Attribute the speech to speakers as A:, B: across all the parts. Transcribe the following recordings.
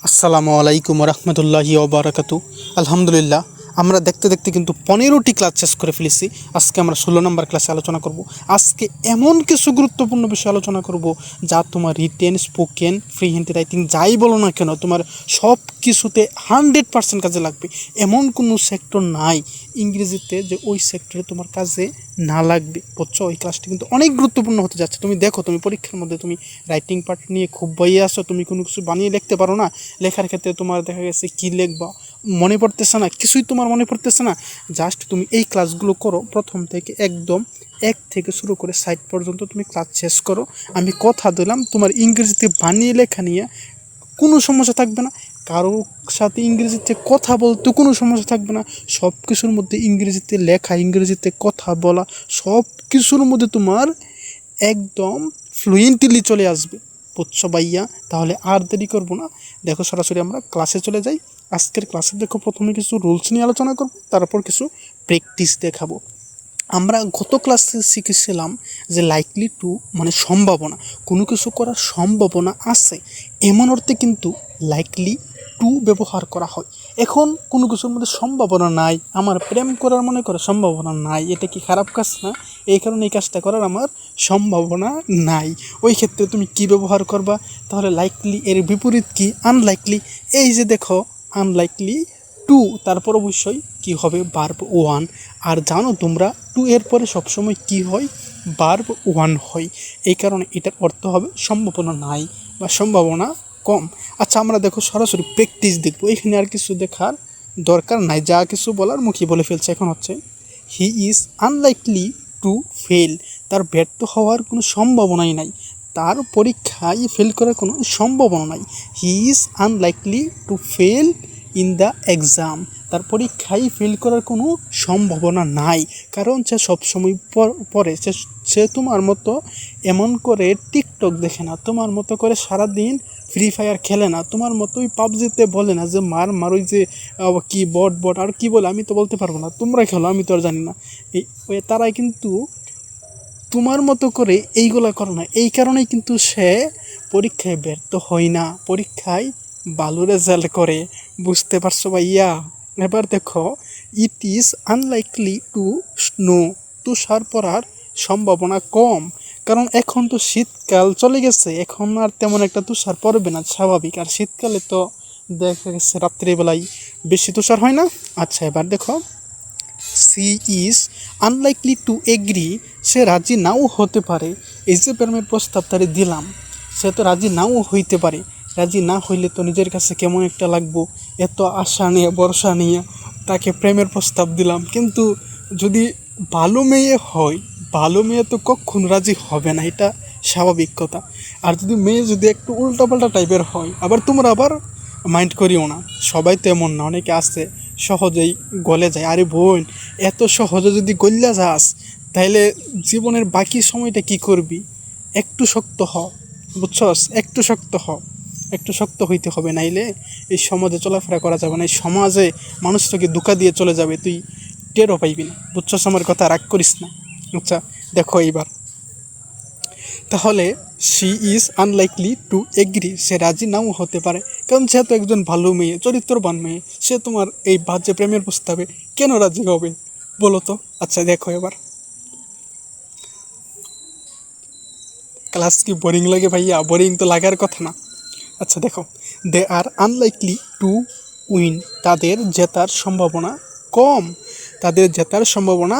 A: আসসালামু আলাইকুম রহমতুল্লাহি ওবারাকাতু। আলহামদুলিল্লাহ, আমরা দেখতে দেখতে কিন্তু 15টি ক্লাস শেষ করে ফেলেছি। আজকে আমরা 16 নম্বর ক্লাসে আলোচনা করব। আজকে এমন কিছু গুরুত্বপূর্ণ বিষয় আলোচনা করব যা তোমার written, spoken, free hand writing যাই বলো না কেন, তোমার সব কিছুতে 100% কাজে লাগবে। এমন কোনো সেক্টর নাই ইংরেজিতে যে ওই সেক্টরে তোমার কাজে না লাগবে। বুঝছো? এই ক্লাসটি কিন্তু অনেক গুরুত্বপূর্ণ হতে যাচ্ছে। তুমি দেখো, তুমি পরীক্ষার মধ্যে তুমি রাইটিং পার্ট নিয়ে খুব বইয়ে আসো, তুমি কোনো কিছু বানিয়ে লিখতে পারো না। লেখার ক্ষেত্রে তোমার দেখা গেছে কী লিখবা মনে পড়তেছে না, কিছুই তোমার মনে পড়তেছে না। জাস্ট তুমি এই ক্লাসগুলো করো, প্রথম থেকে একদম 1 থেকে শুরু করে 60 পর্যন্ত তুমি ক্লাস শেষ করো। আমি কথা দিলাম, তোমার ইংরেজিতে বানিয়ে লেখা নিয়ে কোনো সমস্যা থাকবে না। কারো সাথে ইংরেজিতে কথা বলতে কোনো সমস্যা থাকবে না। সব কিছুর মধ্যে ইংরেজিতে লেখা, ইংরেজিতে কথা বলা, সব কিছুর মধ্যে তোমার একদম ফ্লুয়েন্টলি চলে আসবে। বুঝছো ভাইয়া? তাহলে আর দেরি করবো না, দেখো সরাসরি আমরা ক্লাসে চলে যাই। আজকের ক্লাসে দেখো, প্রথমে কিছু রুলস নিয়ে আলোচনা করব, তারপর কিছু প্র্যাকটিস দেখাবো। আমরা গত ক্লাসে শিখেছিলাম যে লাইকলি টু মানে সম্ভাবনা, কোনো কিছু করার সম্ভাবনা আছে এমন অর্থে কিন্তু লাইকলি টু ব্যবহার করা হয়। এখন কোনো কিছুর মধ্যে সম্ভাবনা নাই, আমার প্রেম করার মনে করে সম্ভাবনা নাই, এটা কি খারাপ কাজ না? এই কারণে এই কাজটা করার আমার সম্ভাবনা নাই। ওই ক্ষেত্রে তুমি কি ব্যবহার করবা? তাহলে লাইকলি এর বিপরীত কি? আনলাইকলি। এই যে দেখো, আনলাইকলি টু, তারপর অবশ্যই কি হবে? Verb one. আর জানো তোমরা, টু এর পরে সবসময় কি হয়? ভার্ব ওয়ান হয়। এই কারণে এটার অর্থ হবে সম্ভাবনা নাই বা সম্ভাবনা কম। আচ্ছা, আমরা দেখো সরাসরি প্র্যাকটিস দেখবো, এখানে আর কিছু দেখার দরকার নাই, যা কিছু বলার মুখে বলে ফেলছে। এখন হচ্ছে he is unlikely two fail, তার ব্যর্থ হওয়ার কোনো সম্ভাবনাই নাই, তার পরীক্ষায় ফেল করার কোনো সম্ভাবনা নাই। He is unlikely two fail in the exam, তার পরীক্ষায় ফেল করার কোনো সম্ভাবনা নাই, কারণ সে সবসময় পড়ে। সে তোমার মতো এমন করে টিকটক দেখে না, তোমার মতো করে সারাদিন ফ্রি ফায়ার খেলে না, তোমার মতোই পাবজিতে বলে না যে মার ওই যে কি বট আর কি বলে, আমি তো বলতে পারবো না, তোমরা খেলো, আমি তো আর জানি না। ওই তারাই কিন্তু তোমার মতো করে এইগুলা করে না। এই কারণেই কিন্তু সে পরীক্ষায় ব্যর্থ হয় না, পরীক্ষায় ভালো রেজাল্ট করে। বুঝতে পারছো ভাইয়া? এবার দেখো, it is unlikely to snow, তুষার পড়ার সম্ভাবনা কম, কারণ এখন তো শীতকাল চলে গেছে, এখন আর তেমন একটা তুষার পড়বে না, স্বাভাবিক। আর শীতকালে তো দেখা গেছে রাত্রিবেলায় বেশি তুষার হয় না। আচ্ছা, এবার দেখো, she is unlikely to agree, সে রাজি নাও হতে পারে। এই যে প্রেমের প্রস্তাব তারে দিলাম, সে তো রাজি নাও হইতে পারে। রাজি না হইলে তো নিজের কাছে কেমন একটা লাগবো, এত আশা নিয়ে ভরসা নিয়ে তাকে প্রেমের প্রস্তাব দিলাম, কিন্তু যদি ভালো মেয়ে হয়, ভালো মেয়ে তো কখন রাজি হবে না, এটা স্বাভাবিক কথা। আর যদি মেয়ে যদি একটু উল্টাপাল্টা টাইপের হয়, আবার তোমরা আবার মাইন্ড করিও না, সবাই তো এমন না, অনেকে আছে সহজেই গলে যায়। আরে বোন, এত সহজে যদি গল্লা যাস, তাহলে জীবনের বাকি সময়টা কি করবি? একটু শক্ত হ, বুঝছস? একটু শক্ত হ, একটু শক্ত হইতে হবে, নাইলে এই সমাজে চলাফেরা করা যাবে না। এই সমাজে মানুষ তোকে ধোঁকা দিয়ে চলে যাবে, তুই টেরও পাইবি না। বুঝছস? আমার কথা রাগ করিস না। আচ্ছা, দেখো এইবার, তাহলে she is unlikely to agree, সে রাজি নাও হতে পারে, কারণ সে তো একজন ভালো মেয়ে, চরিত্রবান মেয়ে, সে তোমার এই বাজে প্রেমের প্রস্তাবে কেন রাজি হবে বলো তো? আচ্ছা দেখো এবার, ক্লাস কি বোরিং লাগে ভাইয়া? বোরিং তো লাগার কথা না। আচ্ছা দেখো, দে আর আনলাইকলি টু উইন, তাদের জেতার সম্ভাবনা কম, তাদের জেতার সম্ভাবনা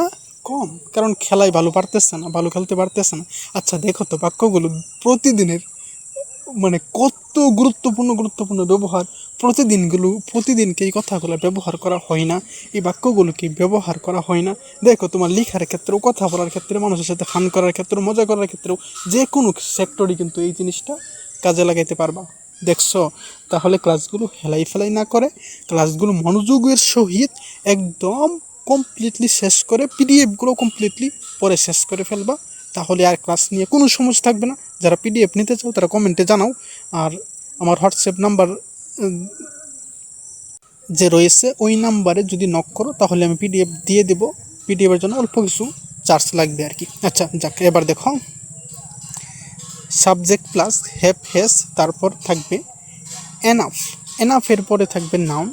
A: কম, কারণ খেলায় ভালো পারতেছে না, ভালো খেলতে পারতেছে না। আচ্ছা দেখো তো, বাক্যগুলো প্রতিদিনের মানে কত গুরুত্বপূর্ণ ব্যবহার, প্রতিদিনকে এই কথাগুলো ব্যবহার করা হয় না, এই বাক্যগুলোকে ব্যবহার করা হয় না। দেখো, তোমার লেখার ক্ষেত্রেও, কথা বলার ক্ষেত্রে, মানুষের সাথে ফান করার ক্ষেত্রেও, মজা করার ক্ষেত্রেও, যে কোনো সেক্টরই কিন্তু এই জিনিসটা কাজে লাগাইতে পারবা। দেখছো? তাহলে ক্লাসগুলো হেলাই ফেলাই না করে ক্লাসগুলো মনোযোগের সহিত একদম কমপ্লিটলি শেষ করে, পিডিএফগুলো কমপ্লিটলি পরে শেষ করে ফেলবা, তাহলে আর ক্লাস নিয়ে কোনো সমস্যা থাকবে না। যারা পিডিএফ নিতে চাও তারা কমেন্টে জানাও, আর আমার হোয়াটসঅ্যাপ নাম্বার যে রয়েছে ওই নাম্বারে যদি নক করো, তাহলে আমি পিডিএফ দিয়ে দেবো। পিডিএফের জন্য অল্প কিছু চার্জ লাগবে আর কি। আচ্ছা যাক, এবার দেখো, সাবজেক্ট প্লাস হ্যাভ হ্যাজ, তারপর থাকবে এনাফ। এনাফের পরে থাকবে নাউন।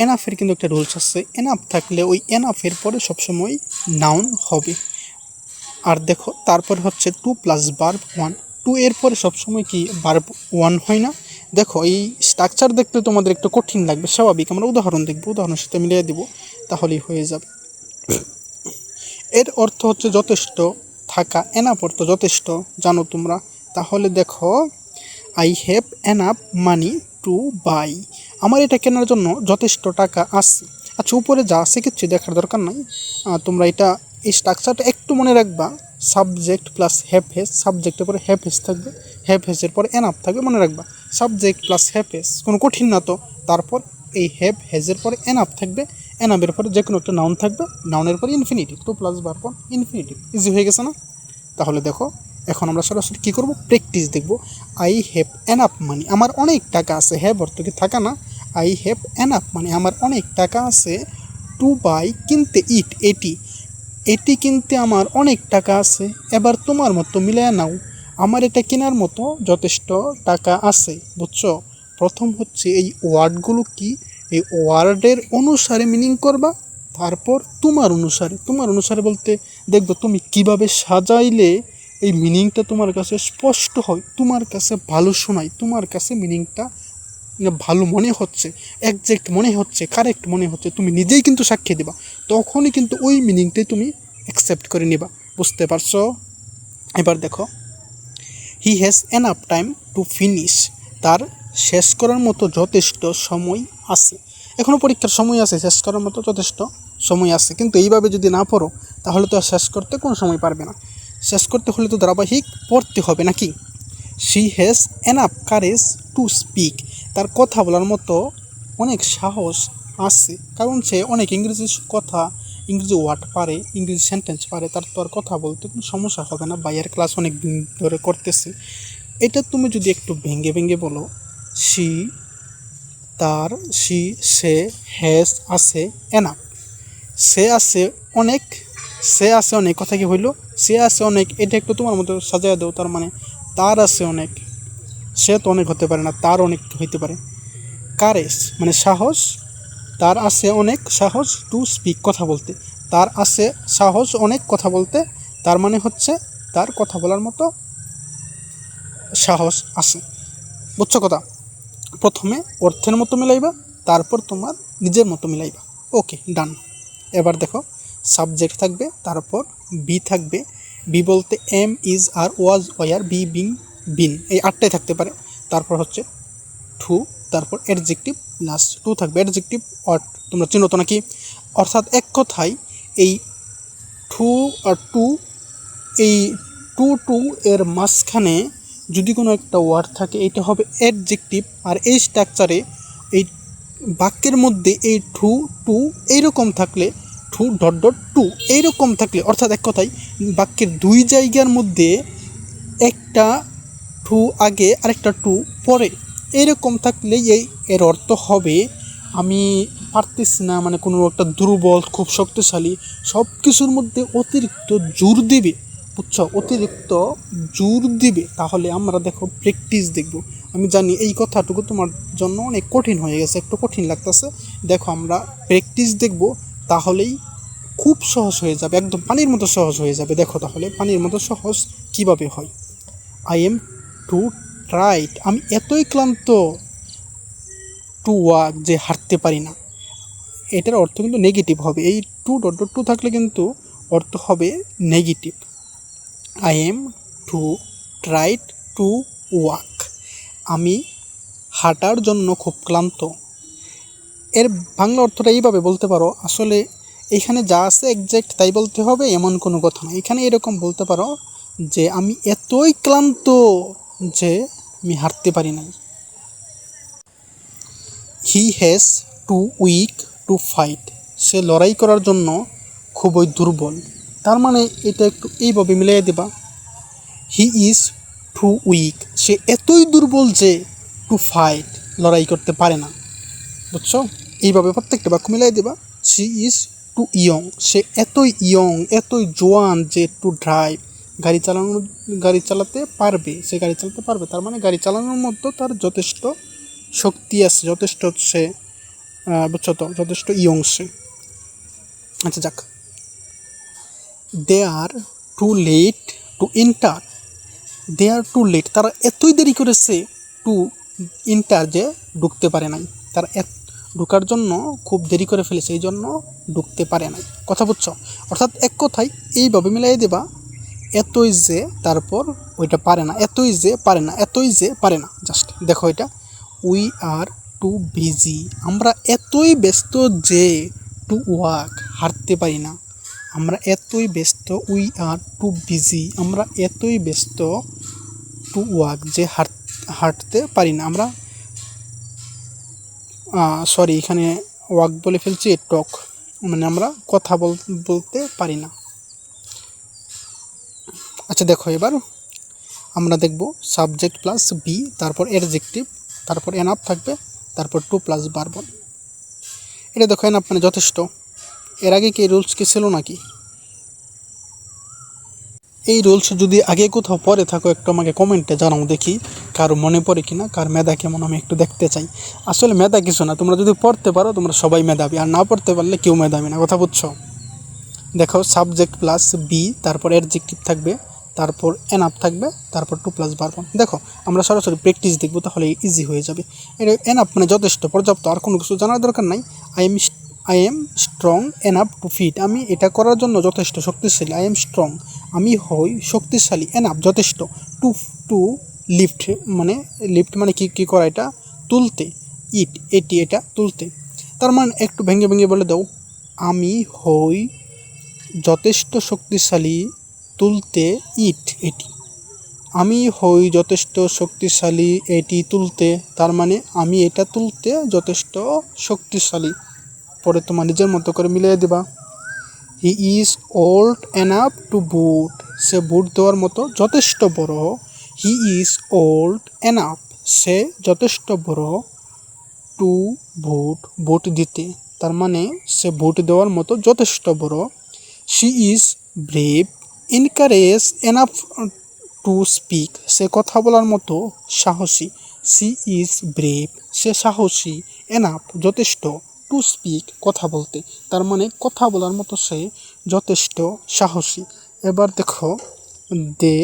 A: এনাফের কিন্তু একটা রুলস আছে, এনাফ থাকলে ওই এনাফের পরে সবসময় নাউন হবে। আর দেখো তারপর হচ্ছে to plus verb one, to এর পরে সবসময় কি ভার্ব ওয়ান হয় না। দেখো এই স্ট্রাকচার দেখতে তোমাদের একটু কঠিন লাগবে, স্বাভাবিক। আমরা উদাহরণ দেখবো, উদাহরণের সাথে মিলিয়ে দিব, তাহলেই হয়ে যাবে। এর অর্থ হচ্ছে যথেষ্ট থাকা, এনাফ অর্থ যথেষ্ট, জানো তোমরা। তাহলে দেখো I have enough money to buy, আমার এটা কেনার জন্য যথেষ্ট টাকা আছে। আচ্ছা উপরে যা আছে কিছু দেখার দরকার নাই, তোমরা এটা এই স্ট্রাকচারটা একটু মনে রাখবা। সাবজেক্ট প্লাস হ্যাভ হেজ, সাবজেক্টের পরে হ্যাভ হেজ থাকবে, হ্যাভ হেজের পরে এনাফ থাকবে, মনে রাখবা। সাবজেক্ট প্লাস হ্যাভ হেজ কোনো কঠিন না তো। তারপর এই হ্যাভ হেজের পরে এনাফ থাকবে, এনাফের পরে যে কোনো একটা নাউন থাকবে, নাউনের পরে infinitive, to plus verb one infinitive. Easy হয়ে গেছে না? তাহলে দেখো এখন আমরা সরাসরি কী করবো, প্র্যাকটিস দেখব। আই হ্যাভ এনাফ মানি, আমার অনেক টাকা আছে, হ্যাভ অর্থ কি থাকা না। আই হ্যাভ এনাফ মানি, আমার অনেক টাকা আছে, টু বাই কিনতে, ইট এটি, এটি কিনতে আমার অনেক টাকা আছে। এবার তোমার মতো মিলিয়ে নাও, আমার এটা কেনার মতো যথেষ্ট টাকা আছে। বুঝছো? প্রথম হচ্ছে এই ওয়ার্ডগুলো কি, এই ওয়ার্ডের অনুসারে মিনিং করবা, তারপর তোমার অনুসারে। তোমার অনুসারে বলতে দেখবে তুমি কিভাবে সাজাইলে এই মিনিংটা তোমার কাছে স্পষ্ট হয়, তোমার কাছে ভালো শোনায়, তোমার কাছে মিনিংটা ভালো মনে হচ্ছে, একজ্যাক্ট মনে হচ্ছে, কারেক্ট মনে হচ্ছে, তুমি নিজেই কিন্তু সাক্ষী দেবা। তখনই কিন্তু ওই মিনিংটাই তুমি অ্যাকসেপ্ট করে নিবা। বুঝতে পারছো? এবার দেখো he has enough time to finish, তার শেষ করার মতো যথেষ্ট সময় আছে। এখনও পরীক্ষার সময় আছে, শেষ করার মতো যথেষ্ট সময় আছে। কিন্তু এইভাবে যদি না পড়ো তাহলে তো আর শেষ করতে কোনো সময় পারবে না। শেষ করতে হলে তো ধারাবাহিক পড়তে হবে নাকি। She has enough courage to speak, তার কথা বলার মতো অনেক সাহস আছে, কারণ সে অনেক ইংরেজি কথা, ইংরেজি ওয়ার্ড পারে, ইংরেজি সেন্টেন্স পারে, তার তো আর কথা বলতে কোনো সমস্যা হবে না। বাইয়ের ক্লাস অনেক দিন ধরে করতেছে। এটা তুমি যদি একটু ভেঙে ভেঙে বলো, শি, তার, শি, সে, হ্যাজ আছে এনাফ, সে আছে অনেক, সে আছে অনেক, কথা কি হইল, সে আছে অনেক, এটা একটু তোমার মতো সাজায় দাও। তার মানে তার আছে অনেক, সে তো অনেক হতে পারে না, তার অনেক হইতে পারে। কারেজ মানে সাহস, তার আছে অনেক সাহস টু স্পিক, কথা বলতে, তার আছে সাহস অনেক কথা বলতে, তার মানে হচ্ছে তার কথা বলার মতো সাহস আছে। বুঝছো কথা? প্রথমে অর্থের মতো মিলাইবা, তারপর তোমার নিজের মতো মিলাইবা। ওকে, ডান। এবার দেখো সাবজেক্ট থাকবে, তারপর বি থাকবে। বি বলতে am, is, are, was, were, be, being, been, এই আটটাই থাকতে পারে। তারপর হচ্ছে টু, তারপর অ্যাডজেক্টিভ লাস্ট, টু থাকবে অ্যাডজেক্টিভ অর, তোমরা চিনো তো নাকি। অর্থাৎ এক কথায় এই টু আর টু, এই টু টু এর মাঝখানে যদি কোনো একটা ওয়ার্ড থাকে এটা হবে অ্যাডজেক্টিভ। আর এই স্ট্রাকচারে এই বাক্যের মধ্যে এই টু টু এইরকম থাকলে, টু ডট ডট টু এইরকম থাকলে, অর্থাৎ এক কথায় বাক্যের দুই জায়গার মধ্যে একটা টু আগে আরেকটা টু পরে এইরকম থাকলে এর অর্থ হবে আমি পারতেছি না, মানে কোনো একটা দুর্বল, খুব শক্তিশালী, সব কিছুর মধ্যে অতিরিক্ত জোর দিবে। বুঝছো? অতিরিক্ত জোর দিবে। তাহলে আমরা দেখো প্র্যাকটিস দেখব। আমি জানি এই কথাটুকু তোমার জন্য অনেক কঠিন হয়ে গেছে, একটু কঠিন লাগতেছে। দেখো আমরা প্র্যাকটিস দেখব, তাহলেই খুব সহজ হয়ে যাবে, একদম পানির মতো সহজ হয়ে যাবে। দেখো তাহলে পানির মতো সহজ কিভাবে হয়। আই এম টু ট্রাইট, আমি এতই ক্লান্ত, টু ওয়াক, যে হাঁটতে পারি না। এটার অর্থ কিন্তু নেগেটিভ হবে, এই টু ডট ডট টু থাকলে কিন্তু অর্থ হবে negative. I am too tired to walk, আমি হাঁটার জন্য খুব ক্লান্ত। এর বাংলা অর্থটা এইভাবে বলতে পারো, আসলে এখানে যা আছে এক্সাক্ট তাই বলতে হবে এমন কোনো কথা না। এখানে এরকম বলতে পারো যে আমি এতই ক্লান্ত যে আমি হাঁটতে পারি না। He has too weak to fight, সে লড়াই করার জন্য খুবই দুর্বল। তার মানে এটা একটু এইভাবে মিলিয়ে দেবা, হি ইজ টু উইক, সে এতই দুর্বল যে টু ফাইট, লড়াই করতে পারে না। বুঝছো? এইভাবে প্রত্যেকটা বাক্য মিলাই দেবা। শি ইজ টু ইয়ং, সে এতই ইয়ং, এতই জোয়ান যে টু ড্রাইভ, গাড়ি চালাতে পারবে, সে গাড়ি চালাতে পারবে। তার মানে গাড়ি চালানোর মধ্যে তার যথেষ্ট শক্তি আছে, যথেষ্ট সে বুঝছো তো, যথেষ্ট ইয়ং সে। আচ্ছা যাক, they are too late to enter, they are too late, তারা এতই দেরি করেছে টু এন্টার, যে ঢুকতে পারে নাই, তারা ঢোকার জন্য খুব দেরি করে ফেলেছে, এই জন্য ঢুকতে পারে নাই। কথা বুঝছো? অর্থাৎ এক কথায় এইভাবে মিলাই দেবা, এতই যে তারপর ওইটা পারে না, এতই যে পারে না, এতই যে পারে না। জাস্ট দেখো এটা, উই আর টু বিজি, আমরা এতই ব্যস্ত যে টু ওয়াক, হাঁটতে পারি না। আমরা এতই ব্যস্ত, উই আর টু বিজি, আমরা এতই ব্যস্ত টু ওয়াক, যে হাঁটতে পারি না আমরা। সরি, এখানে ওয়াক বলে ফেলছি, টক মানে আমরা কথা বলতে পারি না। আচ্ছা দেখো, এবার আমরা দেখব সাবজেক্ট প্লাস বি, তারপর অ্যাডজেক্টিভ, তারপর এনাফ থাকবে, তারপর টু প্লাস ভার্ব। এটা দেখো এনাফ মানে যথেষ্ট। এর আগে কি রুলস কি ছিল নাকি? এই রুলস যদি আগে কোথাও পড়ে থাকো একটু আমাকে কমেন্টে জানাও, দেখি কার মনে পড়ে কিনা, কার মেধা কেমন আমি একটু দেখতে চাই। আসলে মেধা কিছু না, তোমরা যদি পড়তে পারো তোমরা সবাই মেধাবী, আর না পড়তে পারলে কেউ মেধাবী না। কথা বুঝছো? দেখো সাবজেক্ট প্লাস বি, তারপর অ্যাডজেক্টিভ থাকবে, তারপর এনাফ থাকবে, তারপর টু প্লাস ভার্ব। দেখো আমরা সরাসরি প্র্যাকটিস দেখবো, তাহলে ইজি হয়ে যাবে। এটা এনাফ মানে যথেষ্ট, পর্যাপ্ত, আর কোনো কিছু জানার দরকার নাই। I am strong enough to fit, আমি এটা করার জন্য যথেষ্ট শক্তিশালী। আই এম স্ট্রং, আমি হই শক্তিশালী, এনাফ যথেষ্ট, টু টু লিফট, মানে লিফট মানে কি করা, এটা তুলতে, এটা তুলতে। তার মানে একটু ভেঙে ভেঙে বলে দাও, আমি হই যথেষ্ট শক্তিশালী তুলতে এটি, আমি হই যথেষ্ট শক্তিশালী এটি তুলতে, তার মানে আমি এটা তুলতে যথেষ্ট শক্তিশালী। পরে তোমার নিজের মতো করে মিলিয়ে দেবা। He is old enough to vote, সে বুট দেওয়ার মতো যথেষ্ট বড়। হি ইজ ওল্ড এনাফ, সে যথেষ্ট বড় টু বুট দিতে, তার মানে সে বুট দেওয়ার মতো যথেষ্ট বড়। She is brave encourage enough to speak, সে কথা বলার মতো সাহসী। শি ইজ ব্রেভ, সে সাহসী, এনাফ যথেষ্ট, টু স্পিক কথা বলতে, তার মানে কথা বলার মতো সে যথেষ্ট সাহসী। এবার দেখো, দে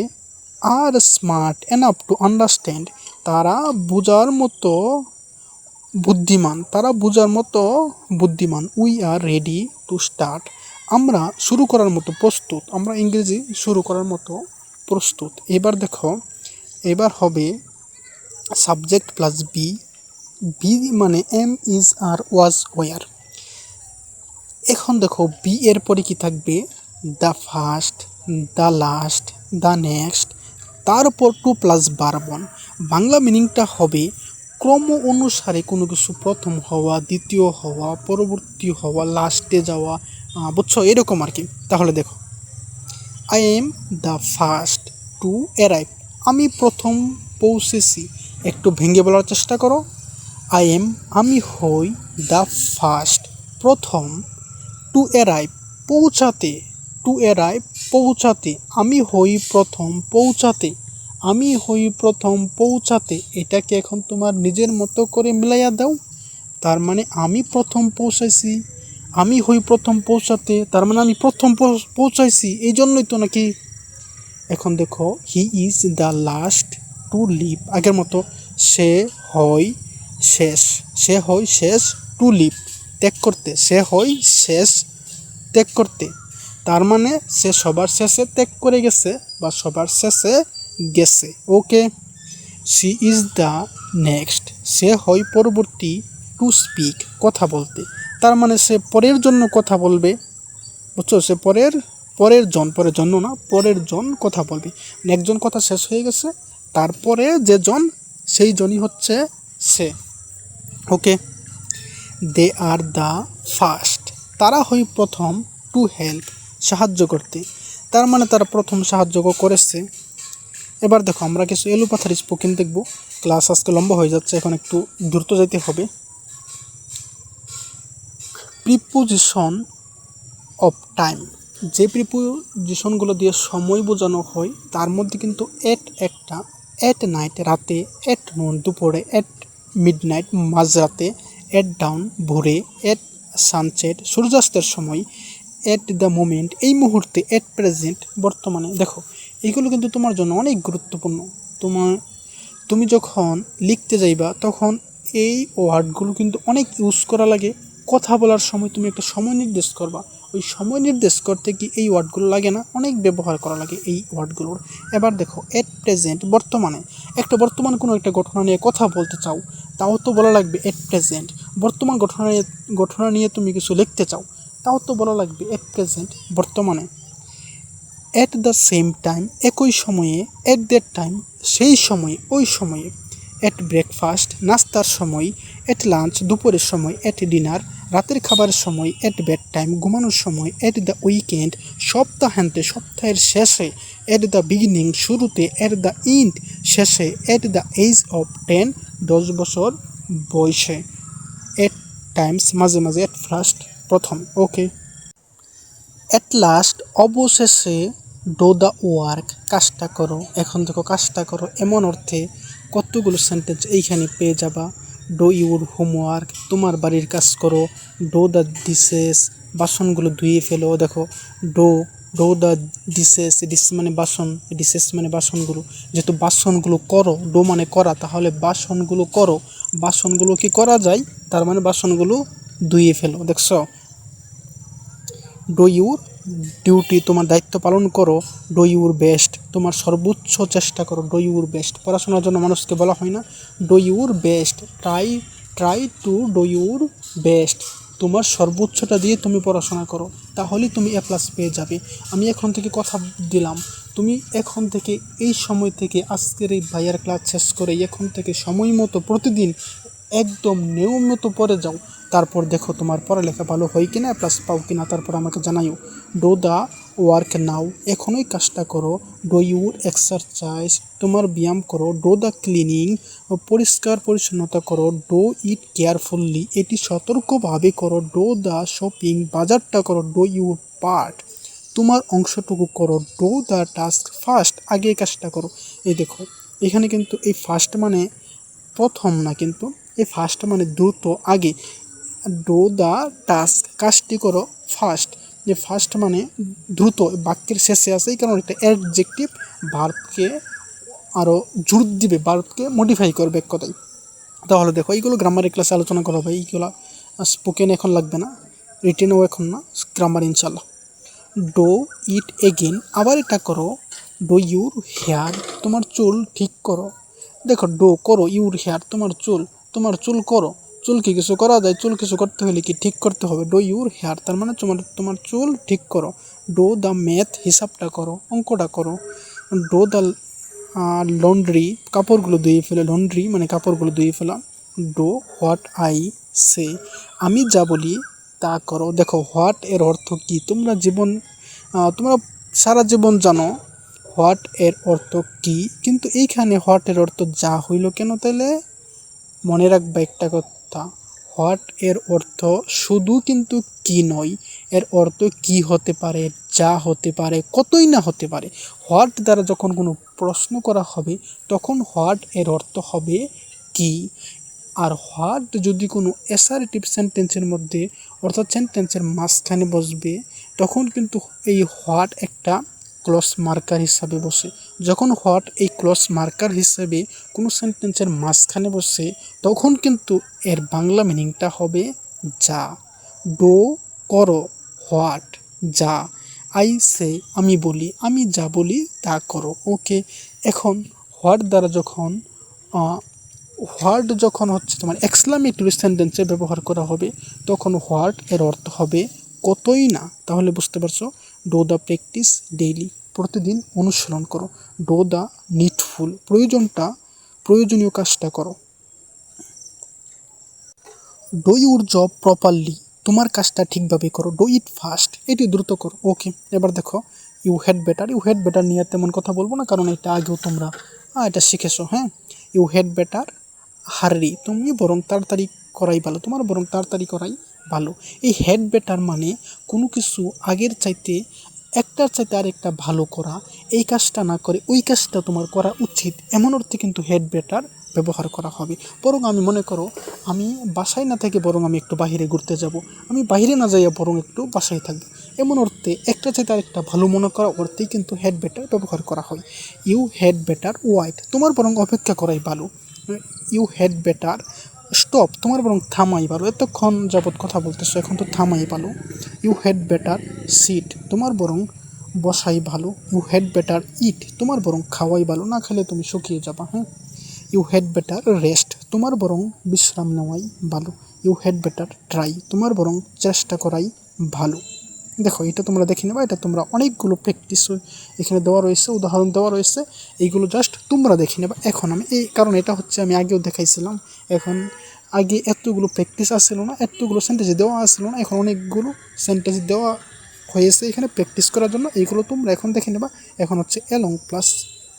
A: আর স্মার্ট এনাফ টু আন্ডারস্ট্যান্ড, তারা বোঝার মতো বুদ্ধিমান, তারা বোঝার মতো বুদ্ধিমান। We are ready to start, আমরা শুরু করার মতো প্রস্তুত, আমরা ইংরেজি শুরু করার মতো প্রস্তুত। এবার দেখো, এবার হবে সাবজেক্ট প্লাস বি, বি মানে am is are was were. এখন দেখো বি এর পরে কি থাকবে, the first, the last, the next, তারপর টু প্লাস ভার্ব। বাংলা মিনিংটা হবে ক্রম অনুসারে কোনো কিছু প্রথম হওয়া, দ্বিতীয় হওয়া, পরবর্তী হওয়া, লাস্টে যাওয়া, বুঝছো, এরকম আর কি। তাহলে দেখো, I am the first to arrive, আমি প্রথম পৌঁছেছি। একটু ভেঙে বলার চেষ্টা করো, আমি হই দ্য ফার্স্ট প্রথম, টু অ্যারাইভ পৌঁছাতে, টু অ্যারাইভ পৌঁছাতে, আমি হই প্রথম পৌঁছাতে, আমি হই প্রথম পৌঁছাতে। এটাকে এখন তোমার নিজের মতো করে মিলাইয়া দাও। তার মানে আমি প্রথম পৌঁছাইছি, আমি হই প্রথম পৌঁছাতে, তার মানে আমি প্রথম পৌঁছাইছি, এই জন্যই তো নাকি। এখন দেখো, he is the last to leave, আগের মতো, সে হয় শেষ, সে হয় শেষ, টু লিভ ত্যাগ করতে, সে হয় শেষ ত্যাগ করতে, তার মানে সে সবার শেষে ত্যাগ করে গেছে বা সবার শেষে গেছে। ওকে। শি ইজ দ্য নেক্সট, সে হয় পরবর্তী, টু স্পিক কথা বলতে, তার মানে সে পরের জন্য কথা বলবে। বুঝছো, সে পরের জন্য না, পরের জন কথা বলবে। একজন কথা শেষ হয়ে গেছে, তারপরে যে জন, সেই জনই হচ্ছে সে। ওকে। দে আর দ্য ফার্স্ট, তারা হয় প্রথম, টু হেল্প সাহায্য করতে, তার মানে তারা প্রথম সাহায্য করেছে। এবার দেখো আমরা কিছু এলোপাথারি স্পোকেন দেখব। ক্লাস আজকে লম্বা হয়ে যাচ্ছে, এখন একটু দ্রুত যেতে হবে। প্রিপোজিশন অফ টাইম, যে প্রিপোজিশনগুলো দিয়ে সময় বোঝানো হয় তার মধ্যে কিন্তু এট একটা, এট নাইট রাতে, এট নুন দুপুরে, এট মিডনাইট মাঝরাতে, এট ডাউন ভোরে, এট সানসেট সূর্যাস্তের সময়, এট দ্য মোমেন্ট এই মুহূর্তে, এট প্রেজেন্ট বর্তমানে। দেখো এইগুলো কিন্তু তোমার জন্য অনেক গুরুত্বপূর্ণ। তুমি যখন লিখতে যাইবা তখন এই ওয়ার্ডগুলো কিন্তু অনেক ইউজ করা লাগে। কথা বলার সময় তুমি একটা সময় নির্দেশ করবা, ওই সময় নির্দেশ করতে কি এই ওয়ার্ডগুলো লাগে না, অনেক ব্যবহার করা লাগে এই ওয়ার্ডগুলোর। এবার দেখো এট প্রেজেন্ট বর্তমানে, বর্তমান কোনো একটা ঘটনা নিয়ে কথা বলতে চাও, তাও তো বলা লাগবে এট প্রেজেন্ট। বর্তমান ঘটনা নিয়ে তুমি কিছু লিখতে চাও, তাও তো বলা লাগবে এট প্রেজেন্ট বর্তমানে। অ্যাট দ্য সেম টাইম একই সময়ে, অ্যাট দ্যাট টাইম সেই সময়ে, ওই সময়ে। অ্যাট ব্রেকফাস্ট নাস্তার সময়, অ্যাট লাঞ্চ দুপুরের সময়, অ্যাট ডিনার রাতের খাবারের সময়, অ্যাট বেড টাইম ঘুমানোর সময়, অ্যাট দ্য উইকেন্ড সপ্তাহান্তে সপ্তাহের শেষে, অ্যাট দ্য বিগিনিং শুরুতে, অ্যাট দ্য এন্ড শেষে, অ্যাট দ্য এজ অফ 10 10 বছর বয়সে, অ্যাট টাইমস মাঝে মাঝে, অ্যাট ফার্স্ট প্রথম। ওকে। অ্যাট লাস্ট অবশেষে, ডো দ্য ওয়ার্ক কাজটা করো, এখন দেখো কাজটা করো এমন অর্থে কতগুলো সেন্টেন্স এইখানে পেয়ে যাবা। ডো ইউর হোমওয়ার্ক তোমার বাড়ির কাজ করো, ডো দ্য ডিশেস বাসনগুলো ধুয়ে ফেলো। দেখো do do the dishes, dish মানে বাসন, ডিশেস মানে বাসনগুলো, যেহেতু বাসনগুলো করো, ডো মানে করা, তাহলে বাসনগুলো করো, বাসনগুলো কি করা যায়, তার মানে বাসনগুলো ধুয়ে ফেলো। দেখছো, ডু ইউর ডিউটি তোমার দায়িত্ব পালন করো, ডু ইউর বেস্ট তোমার সর্বোচ্চ চেষ্টা করো, ডু ইউর বেস্ট পড়াশোনার জন্য মানুষকে বলা হয় না do your best, try to do your best, তোমার সর্বোচ্চটা দিয়ে তুমি পড়াশোনা করো, তাহলেই তুমি এ প্লাস পেয়ে যাবে। আমি এখন থেকে কথা দিলাম, তুমি এখন থেকে এই সময় থেকে আজকের এই ভাইয়ার ক্লাস শেষ করে এখন থেকে সময় মতো প্রতিদিন একদম নিয়মিত পড়ে যাও, তারপর দেখো তোমার পড়ালেখা ভালো হয় কিনা, প্লাস পাও কিনা, তারপর আমাকে জানাইও। ডো দ্য ওয়ার্ক নাও এখনই কাজটা করো, ডো ইউর এক্সারসাইজ তোমার ব্যায়াম করো, ডো দ্য ক্লিনিং পরিষ্কার পরিচ্ছন্নতা করো, ডো ইট কেয়ারফুললি এটি সতর্কভাবে করো, ডো দ্য শপিং বাজারটা করো, ডো ইউর পার্ট তোমার অংশটুকু করো, ডো দ্য টাস্ক ফার্স্ট আগে কাজটা করো। এই দেখো এখানে কিন্তু এই ফার্স্ট মানে প্রথম না, কিন্তু এই ফার্স্ট মানে দ্রুত আগে, ডো দ্য টাস্ক কাজটি করো ফার্স্ট, যে ফার্স্ট মানে দ্রুত বাক্যের শেষে আছে, এই কারণে একটা অ্যাডজেক্টিভ ভার্বকে আরও জোর দিবে, ভার্বকে মডিফাই করবে এক কথায়। তাহলে দেখো এইগুলো গ্রামারের ক্লাসে আলোচনা করা হবে, এইগুলো স্পোকেন এখন লাগবে না, রিটেনও এখন না, গ্রামার ইনশাল্লাহ। ডো ইট এগেন আবার এটা করো, ডো ইউর হেয়ার তোমার চুল ঠিক করো। দেখো ডো করো, ইউর হেয়ার তোমার চুল করো, চুল কি কিছু করা যায়, চুল কিছু করতে হলে কি ঠিক করতে হবে, ডো ইউর হেয়ার তার মানে তোমার চুল ঠিক করো, ডো দ্য ম্যাথ হিসাবটা করো, অঙ্কটা করো, ডো দ্য লন্ড্রি কাপড়গুলো ধুয়ে ফেলো, লন্ড্রি মানে কাপড়গুলো ধুয়ে ফেলা, ডো হোয়াট আই সে আমি যা বলি তা করো। দেখো হোয়াট এর অর্থ কি, তোমরা সারা জীবন জানো হোয়াট এর অর্থ কি, কিন্তু এইখানে হোয়াট এর অর্থ যা হইল কেন, তাইলে মনে রাখবা একটা কথা, হোয়াট এর অর্থ শুধু কিন্তু কি নয়, এর অর্থ কি হতে পারে, যা হতে পারে, কতই না হতে পারে। হোয়াট দ্বারা যখন কোনো প্রশ্ন করা হবে তখন হোয়াট এর অর্থ হবে কি, আর হোয়াট যদি কোনো অ্যাসার্টিভ সেন্টেন্সের মধ্যে অর্থাৎ সেন্টেন্সের মাঝখানে বসবে তখন কিন্তু এই হোয়াট একটা ক্লজ মার্কার হিসাবে বসে। যখন হোয়াট এই ক্লজ মার্কার হিসাবে কোনো সেন্টেন্সের মাঝখানে বসে তখন কিন্তু এর বাংলা মিনিংটা হবে যা। ডো করো, হোয়াট যা, আই সে আমি বলি, আমি যা বলি তা করো। ওকে, এখন হোয়াট দ্বারা হোয়াট যখন হচ্ছে তোমার এক্সক্লামেটরি সেন্টেন্সে ব্যবহার করা হবে তখন হোয়াট এর অর্থ হবে কতই না। তাহলে বুঝতে পারছো, ডো দ্য প্র্যাকটিস ডেইলি প্রতিদিন অনুসরণ করো, ডো দ্য নিডফুল প্রয়োজনীয় কাজটা করো, ডো ইউর জব প্রপারলি তোমার কাজটা ঠিকভাবে করো, ডো ইট ফাস্ট এটি দ্রুত করো। ওকে, এবার দেখো ইউ হ্যাড বেটার নিয়ে তেমন কথা বলবো না, কারণ এটা আগেও তোমরা এটা শিখেছো। হ্যাঁ, ইউ হ্যাড বেটার হার্রি তুমি বরং তাড়াতাড়ি করাই ভালো, তোমার বরং তাড়াতাড়ি করাই ভালো। এই হ্যাড বেটার মানে কোনো কিছু আগের চাইতে একটার চাইতে আরেকটা ভালো করা, এই কাজটা না করে ওই কাজটা তোমার করা উচিত, এমন অর্থে কিন্তু হ্যাড বেটার ব্যবহার করা হবে। বরং আমি মনে করো আমি বাসায় না থেকে বরং আমি একটু বাইরে ঘুরতে যাব, আমি বাইরে না যাইয়া বরং একটু বাসায় থাকবো, এমন অর্থে একটা চাইতে আরেকটা ভালো মনে করা অর্থেই কিন্তু হ্যাড বেটার ব্যবহার করা হয়। ইউ হ্যাড বেটার ওয়াইট, তোমার বরং অপেক্ষা করাই ভালো। ইউ হ্যাড বেটার স্টপ, তোমার বরং থামাই ভালো, এতক্ষণ যাবৎ কথা বলতেছো এখন তো থামাই ভালো। ইউ হ্যাড বেটার সিট, তোমার বরং বসাই ভালো। ইউ হ্যাড বেটার ইট, তোমার বরং খাওয়াই ভালো, না খেলে তুমি শুকিয়ে যাবা। হ্যাঁ, ইউ হ্যাড বেটার রেস্ট, তোমার বরং বিশ্রাম নেওয়াই ভালো। ইউ হ্যাড বেটার ট্রাই, তোমার বরং চেষ্টা করাই ভালো। দেখো এটা তোমরা দেখে নেবা, এটা তোমরা অনেকগুলো প্র্যাকটিস এখানে দেওয়া রয়েছে, উদাহরণ দেওয়া রয়েছে, এইগুলো জাস্ট তোমরা দেখে নেবা। এখন আমি এই কারণ এটা হচ্ছে আমি আগেও দেখাইছিলাম, এখন আগে এতগুলো প্র্যাকটিস আসছিল না, এতগুলো সেন্টেন্স দেওয়া আসছিল না, এখন অনেকগুলো সেন্টেন্স দেওয়া হয়েছে এখানে প্র্যাকটিস করার জন্য, এইগুলো তোমরা এখন দেখে নেবা। এখন হচ্ছে অ্যালং প্লাস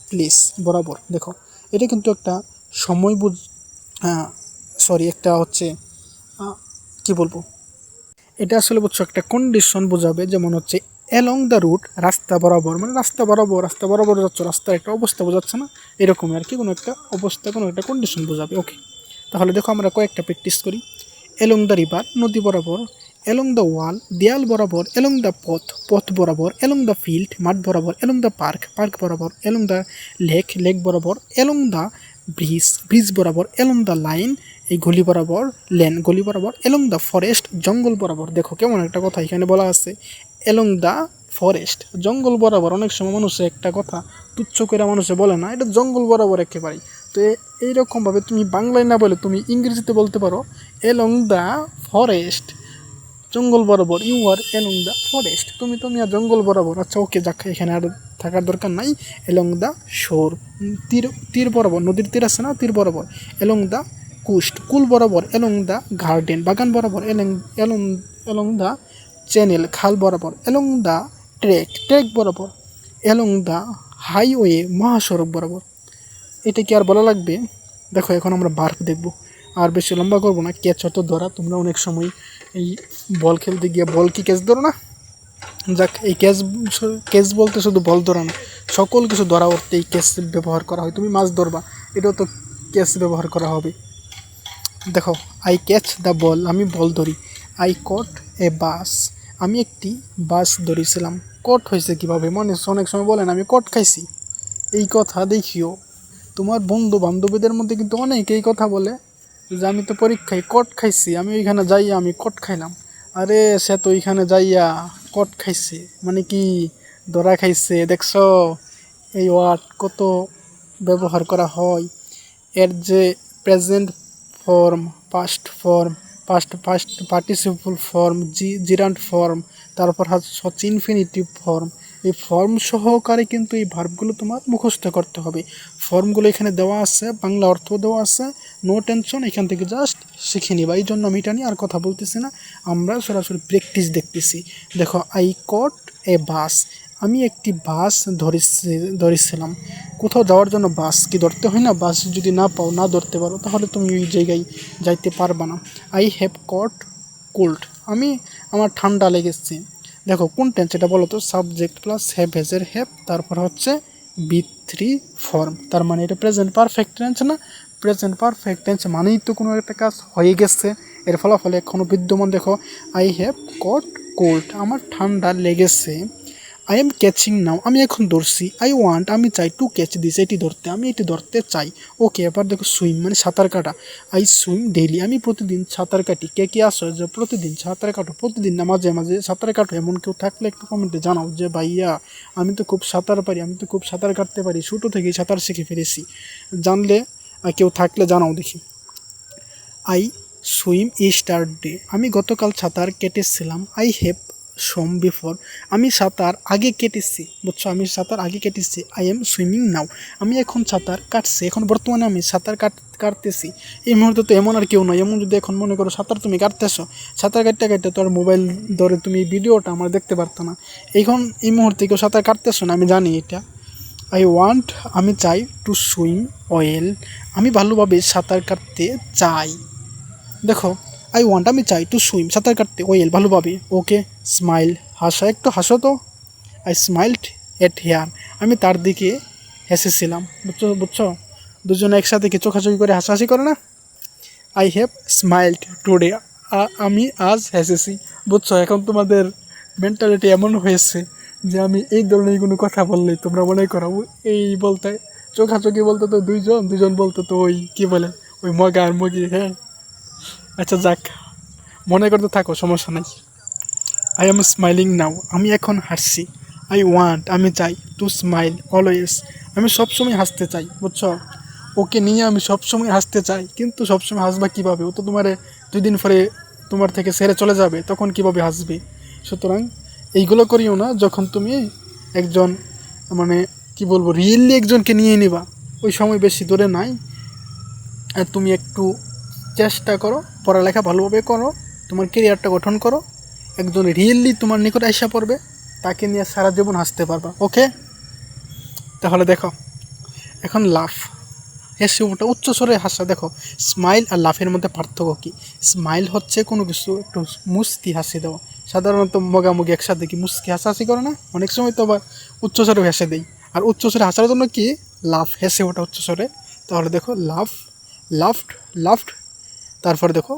A: প্লেস, বরাবর। দেখো এটা কিন্তু একটা সময় একটা হচ্ছে কি বলবো, এটা আসলে বুঝছো একটা কন্ডিশন বোঝাবে, যেমন হচ্ছে অ্যালং দ্য রুট, রাস্তা বরাবর, মানে রাস্তা বরাবর যাচ্ছ, রাস্তার একটা অবস্থা বোঝাচ্ছে না, এরকমই আর কি, কোনো একটা অবস্থা, কোনো একটা কন্ডিশন বোঝাবে। ওকে, তাহলে দেখো আমরা কয়েকটা প্র্যাকটিস করি। অ্যালং দ্য রিভার, নদী বরাবর। অ্যালং দ্য ওয়াল, দেয়াল বরাবর। অ্যালং দ্য পথ বরাবর। অ্যালং দ্য ফিল্ড, মাঠ বরাবর। অ্যালং দ্য পার্ক বরাবর। অ্যালং দ্য লেক বরাবর। অ্যালং দ্য ব্রিজ বরাবর। অ্যালং দ্য লাইন, এই গলি বরাবর, গলি বরাবর। অ্যালং দ্য ফরেস্ট, জঙ্গল বরাবর। দেখো কেমন একটা কথা এখানে বলা আছে, অ্যালং দ্য ফরেস্ট, জঙ্গল বরাবর। অনেক সময় মানুষে একটা কথা তুচ্ছ করে মানুষে বলে না, এটা জঙ্গল বরাবর একেবারেই। তো এইরকমভাবে তুমি বাংলায় না বলে তুমি ইংরেজিতে বলতে পারো অ্যালং দ্য ফরেস্ট, জঙ্গল বরাবর। You are along the forest, তুমি আর জঙ্গল বরাবর। আচ্ছা ওকে, যাক, এখানে আর থাকার দরকার নাই। অ্যালং দ্য শোর, তীর বরাবর, নদীর তীর আছে না, তীর বরাবর। অ্যালং দ্য কুল বরাবর। অ্যালং দ্য গার্ডেন, বাগান বরাবর। অ্যালং দ্য চ্যানেল, খাল বরাবর। অ্যালং দ্য ট্রেক বরাবর। অ্যালং দ্য হাইওয়ে, মহাসড়ক বরাবর। এটা কি আর বলা লাগবে? দেখো এখন আমরা ভার্ব দেখব, আর বেশি লম্বা করবো না। ক্যাচ হতো ধরা, তোমরা অনেক সময় এই বল খেলতে গিয়ে বল কি ক্যাচ ধরো না? যাক, এই ক্যাচ বলতে শুধু বল ধরা না, সকল কিছু ধরা করতে এই ক্যাচ ব্যবহার করা হয়। তুমি মাছ ধরবা, এটাও তো ক্যাচ ব্যবহার করা হবে। দেখো, আই ক্যাচ দ্য বল, আমি বল ধরি। আই কট এ বাস, আমি একটি বাস ধরেছিলাম। কট হয়েছে কীভাবে? মনে অনেক সময় বলেন আমি কট খাইছি, এই কথা দেখিও তোমার বন্ধু বান্ধবীদের মধ্যে কিন্তু অনেক এই কথা বলে যে আমি তো পরীক্ষায় কট খাইছি, আমি ওইখানে যাইয়া আমি কট খাইলাম। আরে সে তো ওইখানে যাইয়া কট খাইছে, মানে কি ধরা খাইছে। দেখছ এই ওয়ার্ড কত ব্যবহার করা হয়। এর যে present form, past participle form, gerund form, তারপর হচ্ছে ইনফিনিটিভ ফর্ম, এই ফর্ম সহকারে কিন্তু এই ভার্বগুলো তোমার মুখস্থ করতে হবে। ফর্মগুলো এখানে দেওয়া আছে, বাংলা অর্থ দেওয়া আছে, নো টেনশন, এখান থেকে জাস্ট শিখে নিবা। এই জন্য আমি এটা নিয়ে আর কথা বলতেছি না, আমরা সরাসরি প্র্যাকটিস দেখতেছি। দেখো, আই কট এ বাস, আমি একটি বাস ধরেছিলাম। কোথাও যাওয়ার জন্য বাস কি ধরতে হয় না? বাস যদি না পাও, না ধরতে পারো, তাহলে তুমি ওই জায়গায় যাইতে পারবা না। আই হ্যাভ কট কোল্ড, আমার ঠান্ডা লেগেছে। দেখো কোন টেন্স এটা বলো তো? সাবজেক্ট প্লাস হ্যাভেজের হ্যাভ, তারপর হচ্ছে B3 ফর্ম, তার মানে এটা প্রেজেন্ট পারফেক্ট টেন্স না? প্রেজেন্ট পারফেক্ট টেন্স মানেই তো কোনো একটা কাজ হয়ে গেছে, এর ফলাফলে এখনও বিদ্যমান। দেখো, আই হ্যাভ কট কোল্ড, আমার ঠান্ডা লেগেছে। আই এম ক্যাচিং নাও, আমি এখন ধরছি। আই ওয়ান্ট, আমি চাই। টু ক্যাচ দিস, এটি ধরতে, আমি এটি ধরতে চাই। ওকে, এবার দেখো সুইম মানে সাঁতার কাটা। আই সুইম ডেইলি, আমি প্রতিদিন সাঁতার কাটি। কে আসো যে প্রতিদিন সাঁতার কাটো? প্রতিদিন না, মাঝে মাঝে সাঁতার কাটো, এমন কেউ থাকলে একটু কমেন্টে জানাও যে ভাইয়া আমি তো খুব সাঁতার পারি, আমি তো খুব সাঁতার কাটতে পারি, ছোটো থেকেই সাঁতার শিখে ফেলেছি। জানলে কেউ থাকলে জানাও দেখি। আই সুইম ইস্টারডে, আমি গতকাল সাঁতার কেটেছিলাম। আই হ্যাভ সোম বিফোর, আমি সাঁতার আগে কেটেছি। বুঝছো, আমি সাঁতার আগে কেটেছি। আই এম সুইমিং নাও, আমি এখন সাঁতার কাটছি, এখন বর্তমানে আমি সাঁতার কাটতেছি। এই মুহূর্তে তো এমন আর কেউ নয়। এমন যদি এখন মনে করো সাঁতার তুমি কাটতেছো, সাঁতার কাটতে তো আর মোবাইল ধরে তুমি ভিডিওটা আমার দেখতে পারতো না। এখন এই মুহূর্তে কেউ সাঁতার কাটতেছো না, আমি জানি এটা। আই ওয়ান্ট, আমি চাই। টু সুইম ওয়েল, আমি ভালোভাবে সাঁতার কাটতে চাই। দেখো, আই ওয়ান্ট, আমি চাই। টু সুইম, সাঁতার কাটতে। ওয়েল, ভালোভাবে। ওকে, স্মাইল, হাসা, একটু হাসো তো। আই স্মাইলড এট হেয়ার, আমি তার দিকে হেসেছিলাম। বুঝছো? দুজনে একসাথে কি চোখাচোখি করে হাসাহাসি করে না? আই হ্যাভ স্মাইলড টুডে, আমি আজ হেসেছি। বুঝছো, এখন তোমাদের মেন্টালিটি এমন হয়েছে যে আমি এই ধরনের কোনো কথা বললেই তোমরা মনে করো এই বলতে চোখাচোখি বলতে তো দুজন বলতে তো ওই কী বলে ওই মগা আর মগি। হ্যাঁ আচ্ছা যাক, মনে করতে থাকো, সমস্যা নাই। আই এম স্মাইলিং নাও, আমি এখন হাসছি। আই ওয়ান্ট, আমি চাই। টু স্মাইল অলওয়েজ, আমি সবসময় হাসতে চাই। বুঝছো, ওকে নিয়ে আমি সবসময় হাসতে চাই, কিন্তু সবসময় হাসবা কীভাবে? ও তো তোমার 2 দিন পরে তোমার থেকে ছেড়ে চলে যাবে, তখন কীভাবে হাসবে? সুতরাং এইগুলো করিও না। যখন তুমি একজন মানে কি বলবো রিয়েলি একজনকে নিয়ে নিবা, ওই সময় বেশি দূরে নাই। আর তুমি একটু চেষ্টা করো, পড়ালেখা ভালোভাবে করো, তোমার কেরিয়ারটা গঠন করো, একজন রিয়েলি তোমার নিকট আইসা পড়বে, তাকে নিয়ে সারা জীবন হাসতে পারবা। ওকে, তাহলে দেখো এখন লাফ, হেসে ওটা উচ্চস্বরে হাসা। দেখো স্মাইল আর লাফের মধ্যে পার্থক্য কী? স্মাইল হচ্ছে কোনো কিছু একটু মুস্কি হাসি দেওয়া, সাধারণত মগামুগি একসাথে কি মুস্কি হাসাহাসি করে না? অনেক সময় তো আবার উচ্চস্বরে হেসে দেয়। আর উচ্চস্বরে হাসার জন্য কি লাফ, হেসে ওটা উচ্চস্বরে। তাহলে দেখো লাফ, লাফড, লাফড, তারপরে দেখো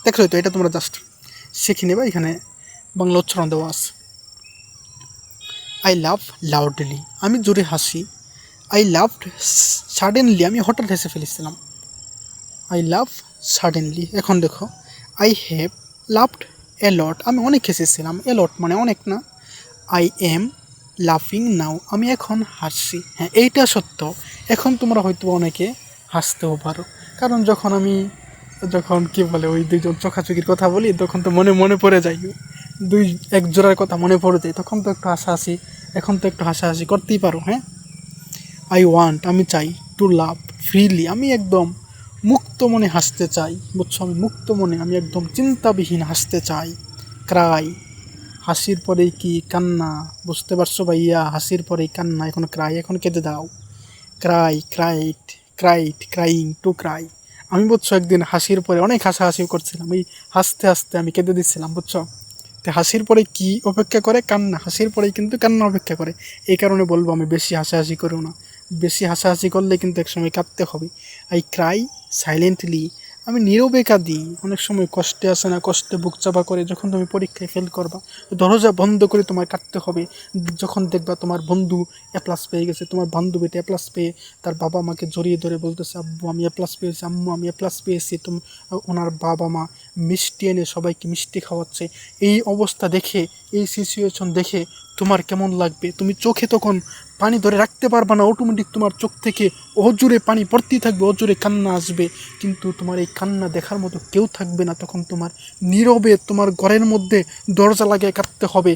A: দেখো তো এটা তোমরা জাস্ট শিখে নেবে, এখানে বাংলা উচ্চারণ দেওয়া আছে। আই লাভ লাউডলি, আমি জোরে হাসি। আই লাভড সাডেনলি, আমি হঠাৎ হেসে ফেলেছিলাম। I love suddenly. এখন দেখো আই হ্যাভ লাভড এ লট, আমি অনেক হেসেছিলাম। এ লট মানে অনেক না। আই এম লাফিং নাও, আমি এখন হাসছি। হ্যাঁ এইটা সত্য, এখন তোমরা হয়তো অনেকে হাসতেও পারো, কারণ যখন কি বলে ওই দুইজন চোখাচোখির কথা বলি, তখন তো মনে পড়ে যায় এক জোড়ার কথা মনে পড়ে যায়, তখন তো একটু হাসাহাসি, এখন তো একটু হাসাহাসি করতেই পারো। হ্যাঁ আই ওয়ান্ট, আমি চাই। টু লাভ ফ্রিলি, আমি একদম মুক্ত মনে হাসতে চাই। বুঝছো, আমি মুক্ত মনে, আমি একদম চিন্তাবিহীন হাসতে চাই। ক্রাই, হাসির পরেই কি কান্না, বুঝতে পারছো ভাইয়া? হাসির পরেই কান্না, এখন ক্রাই, এখন কেঁদে দাও। Cry, ক্রাইট, ক্রাইট, crying, to cry. আমি বুঝছো একদিন হাসির পরে অনেক হাসাহাসি করছিলাম, এই হাসতে হাসতে আমি কেঁদে দিচ্ছিলাম। বুঝছো, তো হাসির পরে কি অপেক্ষা করে? কান্না। হাসির পরেই কিন্তু কান্না অপেক্ষা করে। এই কারণে বলবো আমি বেশি হাসাহাসি করো না, বেশি হাসাহাসি করলে কিন্তু একসময় কাঁদতে হবে। আই ক্রাই সাইলেন্টলি, আমি নীরবে কাঁদি। অনেক সময় কষ্টে আসে না, কষ্টে বুক চাপা করে যখন তুমি পরীক্ষায় ফেল করবা, দরজা বন্ধ করে তোমার কাঁদতে হবে। যখন দেখবা তোমার বন্ধু এ প্লাস পেয়ে গেছে, তোমার বান্ধবীটা এ প্লাস পেয়ে তার বাবা মাকে জড়িয়ে ধরে বলতেছে, আব্বু আমি এ প্লাস পেয়েছি, আম্মু আমি এ প্লাস পেয়েছি, তুমি ওনার বাবা মা মিষ্টি এনে সবাইকে মিষ্টি খাওয়াচ্ছে। এই অবস্থা দেখে, এই সিচুয়েশন দেখে তোমার কেমন লাগবে? তুমি চোখে তখন পানি ধরে রাখতে পারবা না, অটোমেটিক তোমার চোখ থেকে অজোরে পানি পড়তেই থাকবে, অজোরে কান্না আসবে, কিন্তু তোমার এই কান্না দেখার মতো কেউ থাকবে না। তখন তোমার নীরবে তোমার ঘরের মধ্যে দরজা লাগিয়ে কাঁদতে হবে,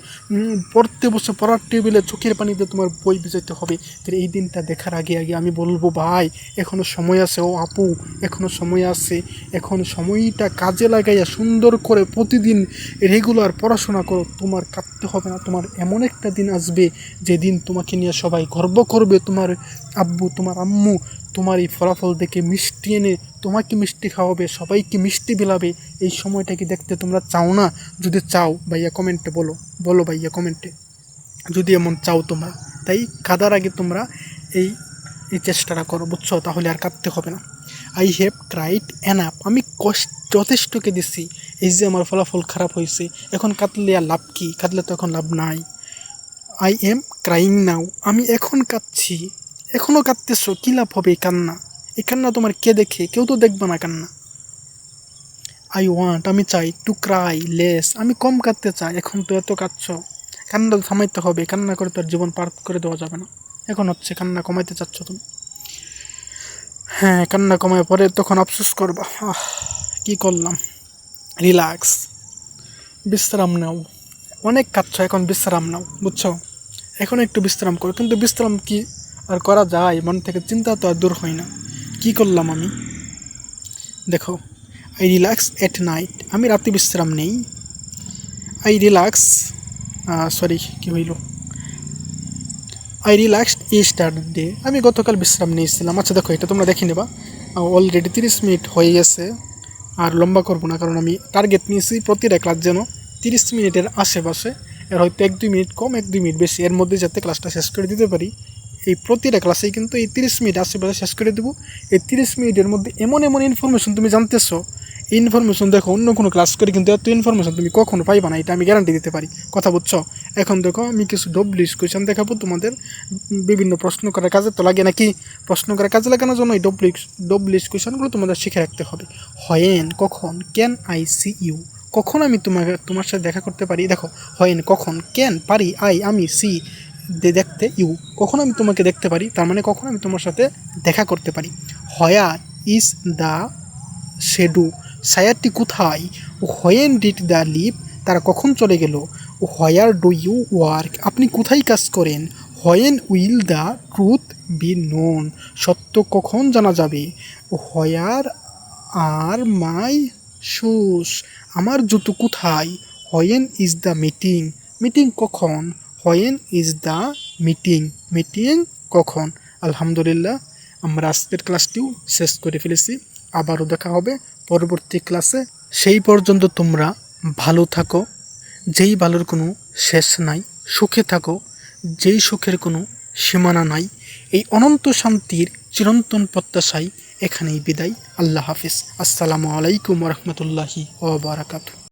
A: পড়তে বসে পড়ার টেবিলে চোখের পানিতে তোমার বই ভিজাইতে হবে। তো এই দিনটা দেখার আগে আমি বলবো ভাই, এখনও সময় আছে। ও আপু, এখনও সময় আছে, এখন সময়টা কাজে লাগাইয়া সুন্দর করে প্রতিদিন রেগুলার পড়াশোনা করো, তোমার কাঁদতে হবে না। তোমার এমন একটা দিন আসবে যেদিন তোমাকে নিয়ে সবাই গর্ব করবে, তোমার আব্বু তোমার আম্মু তোমার এই ফলাফল দেখে মিষ্টি এনে তোমাকে মিষ্টি খাওয়াবে, সবাইকে মিষ্টি বিলাবে। এই সময়টা কি দেখতে তোমরা চাও না? যদি চাও ভাইয়া কমেন্টে বলো ভাইয়া কমেন্টে, যদি এমন চাও তোমরা। তাই কাঁদার আগে তোমরা এই চেষ্টাটা করো, বুঝছো? তাহলে আর কাঁদতে হবে না। আই হ্যাভ ট্রাইড এনাফ, আমি যথেষ্ট কেঁদেছি। এই যে আমার ফলাফল খারাপ হয়েছে, এখন কাঁদলে আর লাভ কি? কাঁদলে তো এখন লাভ নাই। আই এম ক্রাইং নাও, আমি এখন কাঁদছি। এখনও কাঁদতেছো, কী লাভ হবে এই কান্না? এই কান্না তোমার কে দেখে? কেউ তো দেখবে না কান্না। আই ওয়ান্ট, আমি চাই। টু ক্রাই লেস, আমি কম কাঁদতে চাই। এখন তো এত কাঁদছো, কান্না থামাইতে হবে। কান্না করে তো আর জীবন পার করে দেওয়া যাবে না। এখন হচ্ছে কান্না কমাইতে চাচ্ছ তুমি। হ্যাঁ, কান্না কমায় পরে তখন আফসোস করবা, কি করলাম। রিল্যাক্স, বিশ্রাম নাও। অনেক কাঁদছো, এখন বিশ্রাম নাও। বুঝছো, এখন একটু বিশ্রাম করো। কিন্তু বিশ্রাম কি আর করা যায়? মন থেকে চিন্তা তো আর দূর হয় না। কি করলাম আমি? দেখো, আই রিল্যাক্স এট নাইট, আমি রাতে বিশ্রাম নেই। আই রিল্যাক্স কি হইল? আই রিল্যাক্সড ইস্টারডে, আমি গতকাল বিশ্রাম নিয়েছিলাম। আচ্ছা দেখো, এটা তোমরা দেখে নেবা। অলরেডি 30 মিনিট হয়ে গেছে, আর লম্বা করবো না, কারণ আমি টার্গেট নিয়েছি প্রতিটা ক্লাস যেন 30 মিনিটের আশেপাশে। এর হয়তো 1-2 মিনিট কম, 1-2 মিনিট বেশি, এর মধ্যে যাতে ক্লাসটা শেষ করে দিতে পারি, এই প্রতিটা ক্লাসেই কিন্তু এই 30 মিনিট আশেপাশে শেষ করে দেবো। এই 30 মিনিটের মধ্যে এমন এমন ইনফরমেশন তুমি জানতেছো, এই ইনফরমেশন দেখো অন্য কোনো ক্লাস করে কিন্তু এত ইনফরমেশন তুমি কখনো পাইবা না, এটা আমি গ্যারান্টি দিতে পারি। কথা বুঝছো? এখন দেখো আমি কিছু ডব্লিউএস কোয়েশ্চেন দেখাবো তোমাদের, বিভিন্ন প্রশ্ন করার কাজে তো লাগে নাকি, প্রশ্ন করার কাজে লাগানোর জন্য এই ডব্লিউএস কোয়েশ্চেনগুলো তোমাদের শিখে রাখতে হবে। হোয়েন কখন, ক্যান আই সি ইউ কখন আমি তোমার সাথে দেখা করতে পারি, দেখো হোয়েন কখন, ক্যান পারি, আই আমি, সি দেখতে, ইউ কখন আমি তোমাকে দেখতে পারি, তার মানে কখন আমি তোমার সাথে দেখা করতে পারি। হোয়ার ইজ দ্য শেডু সায়ারটি কোথায়, হোয়েন ডিড দ্য লিভ তারা কখন চলে গেল, হোয়ার ডু ইউ ওয়ার্ক আপনি কোথায় কাজ করেন, when will the truth be known সত্য কখন জানা যাবে, হোয়ার আর মাই শুজ আমার জুতো কোথায়, when is the meeting meeting কখন, when is the meeting meeting কখন। আলহামদুলিল্লাহ, আমরা আজকের ক্লাসটিও শেষ করে ফেলেছি। আবারও দেখা হবে পরবর্তী ক্লাসে। সেই পর্যন্ত তোমরা ভালো থাকো, যেই ভালোর কোনো শেষ নাই, সুখে থাকো যেই সুখের কোনো সীমানা নাই। এই অনন্ত শান্তির চিরন্তন প্রত্যাশায় এখানেই বিদায়। আল্লাহ হাফিজ। আসসালামু আলাইকুম রহমতুল্লাহি ওয়া বারাকাতুহু।